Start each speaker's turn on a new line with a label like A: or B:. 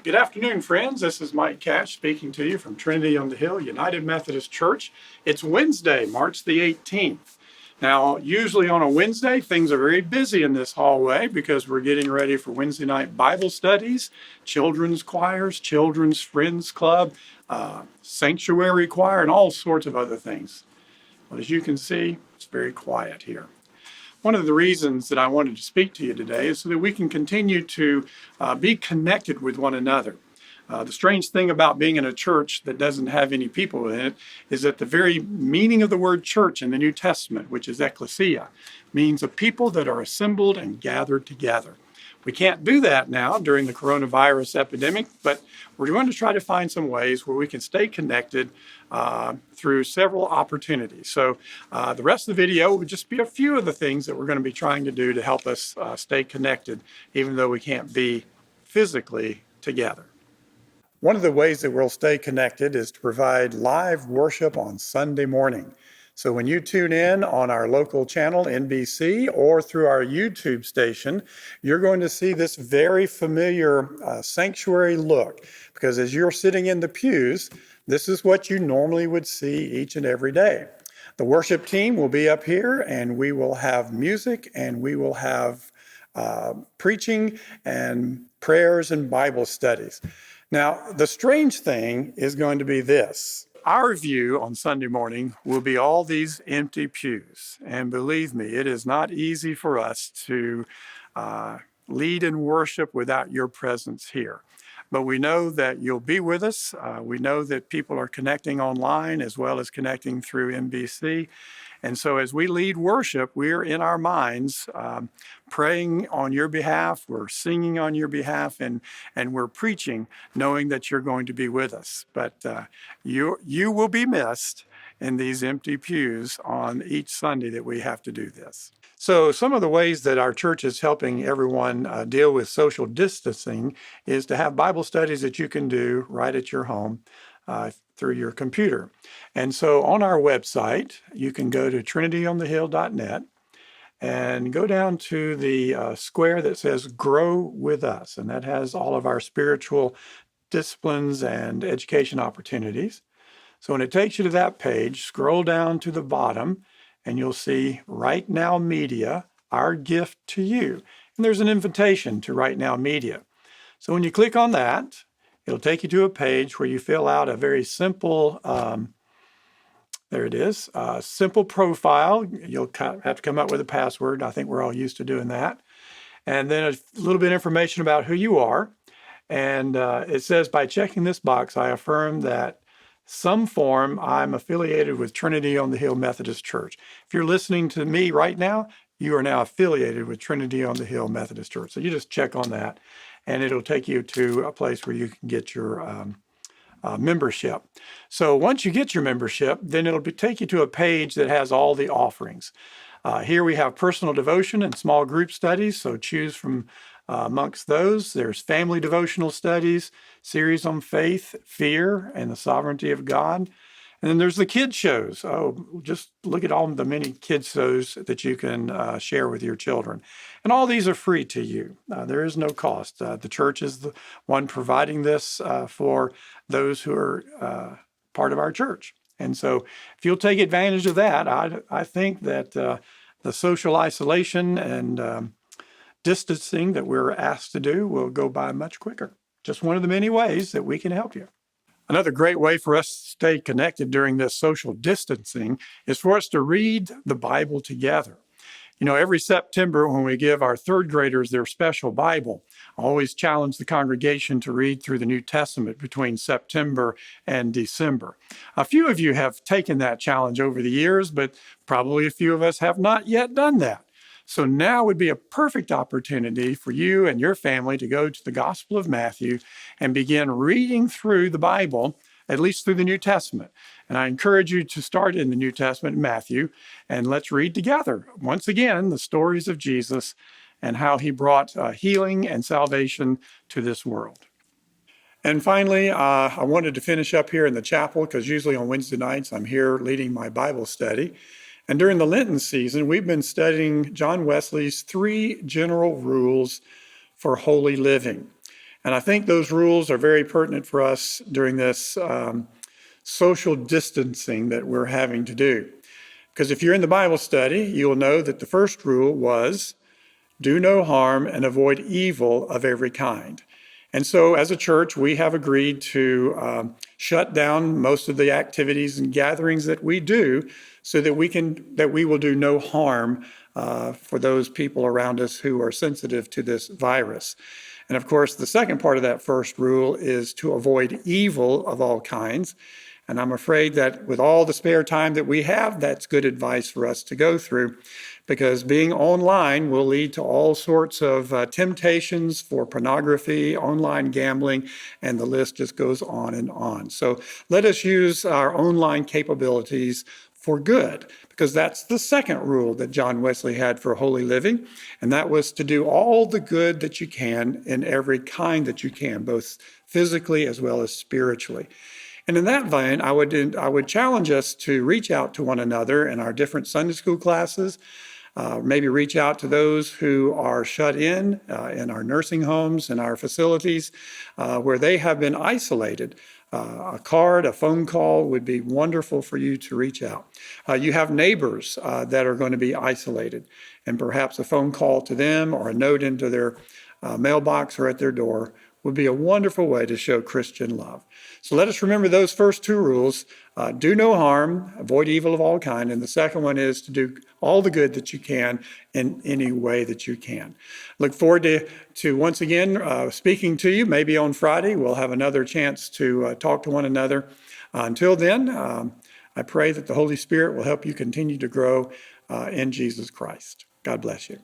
A: Good afternoon, friends. This is Mike Cash speaking to you from Trinity on the Hill United Methodist Church. It's Wednesday, March the 18th. Now, usually on a Wednesday, things are very busy in this hallway because we're getting ready for Wednesday night Bible studies, children's choirs, children's friends club, sanctuary choir, and all sorts of other things. Well, as you can see, it's very quiet here. One of the reasons that I wanted to speak to you today is so that we can continue to be connected with one another. The strange thing about being in a church that doesn't have any people in it is that the very meaning of the word church in the New Testament, which is ecclesia, means a people that are assembled and gathered together. We can't do that now during the coronavirus epidemic, but we're going to try to find some ways where we can stay connected through several opportunities. So the rest of the video would just be a few of the things that we're going to be trying to do to help us stay connected, even though we can't be physically together. One of the ways that we'll stay connected is to provide live worship on Sunday morning. So when you tune in on our local channel, NBC, or through our YouTube station, you're going to see this very familiar sanctuary look, because as you're sitting in the pews, this is what you normally would see each and every day. The worship team will be up here, and we will have music, and we will have preaching and prayers and Bible studies. Now, the strange thing is going to be this. Our view on Sunday morning will be all these empty pews. And believe me, it is not easy for us to lead in worship without your presence here. But we know that you'll be with us. We know that people are connecting online as well as connecting through NBC. And so as we lead worship, we're in our minds praying on your behalf, we're singing on your behalf, and we're preaching, knowing that you're going to be with us. But you will be missed in these empty pews on each Sunday that we have to do this. So some of the ways that our church is helping everyone deal with social distancing is to have Bible studies that you can do right at your home through your computer. And so on our website, you can go to trinityonthehill.net and go down to the square that says Grow With Us, and that has all of our spiritual disciplines and education opportunities. So when it takes you to that page, scroll down to the bottom, and you'll see Right Now Media, our gift to you. And there's an invitation to Right Now Media. So when you click on that, it'll take you to a page where you fill out a very simple, there it is, simple profile. You'll have to come up with a password. I think we're all used to doing that. And then a little bit of information about who you are. And it says, by checking this box, I affirm that some form I'm affiliated with Trinity on the Hill Methodist Church. If you're listening to me right now, you are now affiliated with Trinity on the Hill Methodist Church. So you just check on that, and it'll take you to a place where you can get your membership. So once you get your membership, then it'll take you to a page that has all the offerings. Here we have personal devotion and small group studies, so choose from amongst those. There's family devotional studies, series on faith, fear, and the sovereignty of God. And then there's the kids shows. Oh, just look at all the many kids shows that you can share with your children. And all these are free to you. There is no cost. The church is the one providing this for those who are part of our church. And so if you'll take advantage of that, I think that the social isolation and distancing that we're asked to do will go by much quicker. Just one of the many ways that we can help you. Another great way for us to stay connected during this social distancing is for us to read the Bible together. You know, every September when we give our third graders their special Bible, I always challenge the congregation to read through the New Testament between September and December. A few of you have taken that challenge over the years, but probably a few of us have not yet done that. So now would be a perfect opportunity for you and your family to go to the Gospel of Matthew and begin reading through the Bible, at least through the New Testament. And I encourage you to start in the New Testament, Matthew, and let's read together, once again, the stories of Jesus and how he brought healing and salvation to this world. And finally, I wanted to finish up here in the chapel because usually on Wednesday nights I'm here leading my Bible study. And during the Lenten season, we've been studying John Wesley's 3 general rules for holy living. And I think those rules are very pertinent for us during this social distancing that we're having to do. Because if you're in the Bible study, you'll know that the first rule was do no harm and avoid evil of every kind. And so as a church, we have agreed to shut down most of the activities and gatherings that we do so that we will do no harm for those people around us who are sensitive to this virus. And of course, the second part of that first rule is to avoid evil of all kinds. And I'm afraid that with all the spare time that we have, that's good advice for us to go through, because being online will lead to all sorts of temptations for pornography, online gambling, and the list just goes on and on. So let us use our online capabilities for good, because that's the second rule that John Wesley had for holy living, and that was to do all the good that you can in every kind that you can, both physically as well as spiritually. And in that vein, I would challenge us to reach out to one another in our different Sunday school classes, maybe reach out to those who are shut in our nursing homes and our facilities where they have been isolated. A card, a phone call would be wonderful for you to reach out. You have neighbors that are going to be isolated, and perhaps a phone call to them or a note into their mailbox or at their door would be a wonderful way to show Christian love. So let us remember those first two rules. Do no harm, avoid evil of all kind. And the second one is to do all the good that you can in any way that you can. Look forward to once again speaking to you. Maybe on Friday we'll have another chance to talk to one another. Until then, I pray that the Holy Spirit will help you continue to grow in Jesus Christ. God bless you.